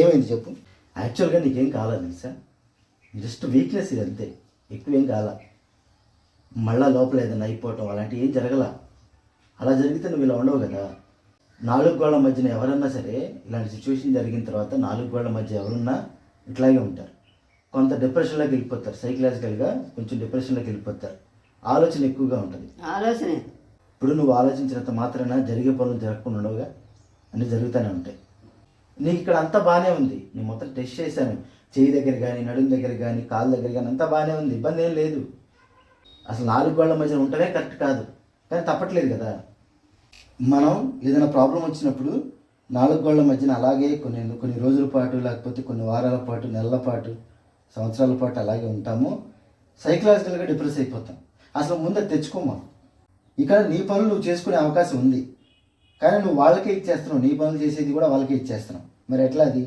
ఏమైంది చెప్పు. యాక్చువల్గా నీకేం కావాలి తెలుసా, జస్ట్ వీక్నెస్ ఇది అంతే, ఎక్కువేం కాల. మళ్ళా లోపల ఏదైనా అయిపోవటం అలాంటివి ఏం జరగల. అలా జరిగితే నువ్వు ఇలా ఉండవు కదా. నాలుగు గోళ్ల మధ్యన ఎవరన్నా సరే ఇలాంటి సిచ్యువేషన్ జరిగిన తర్వాత నాలుగు గోళ్ల మధ్య ఎవరున్నా ఇట్లాగే ఉంటారు. కొంత డిప్రెషన్లోకి వెళ్ళిపోతారు, సైకలాజికల్గా కొంచెం డిప్రెషన్లోకి వెళ్ళిపోతారు. ఆలోచన ఎక్కువగా ఉంటుంది. ఆలోచనే ఇప్పుడు నువ్వు ఆలోచించినంత మాత్రాన జరిగే పనులు జరగకుండా ఉండవుగా, అన్నీ జరుగుతూనే ఉంటాయి. నీకు ఇక్కడ అంతా బాగానే ఉంది, నేను మొత్తం టెస్ట్ చేశాను, చేయి దగ్గర కానీ నడుము దగ్గర కానీ కాళ్ళ దగ్గర కానీ అంతా బాగానే ఉంది, ఇబ్బంది ఏం లేదు. అసలు నాలుగు గోళ్ల మధ్యన ఉండటమే కరెక్ట్ కాదు, కానీ తప్పట్లేదు కదా. మనం ఏదైనా ప్రాబ్లం వచ్చినప్పుడు నాలుగు గోళ్ల మధ్యన అలాగే కొన్ని రోజుల పాటు, లేకపోతే కొన్ని వారాల పాటు, నెలల పాటు, సంవత్సరాల పాటు అలాగే ఉంటాము. సైకలాజికల్గా డిప్రెస్ అయిపోతాం. అసలు ముందు తెచ్చుకోమా. ఇక్కడ నీ పనులు నువ్వు చేసుకునే అవకాశం ఉంది, కానీ నువ్వు వాళ్ళకే ఇచ్చేస్తున్నావు, నీ పనులు చేసేది కూడా వాళ్ళకే ఇచ్చేస్తున్నావు. మరి ఎట్లా అది?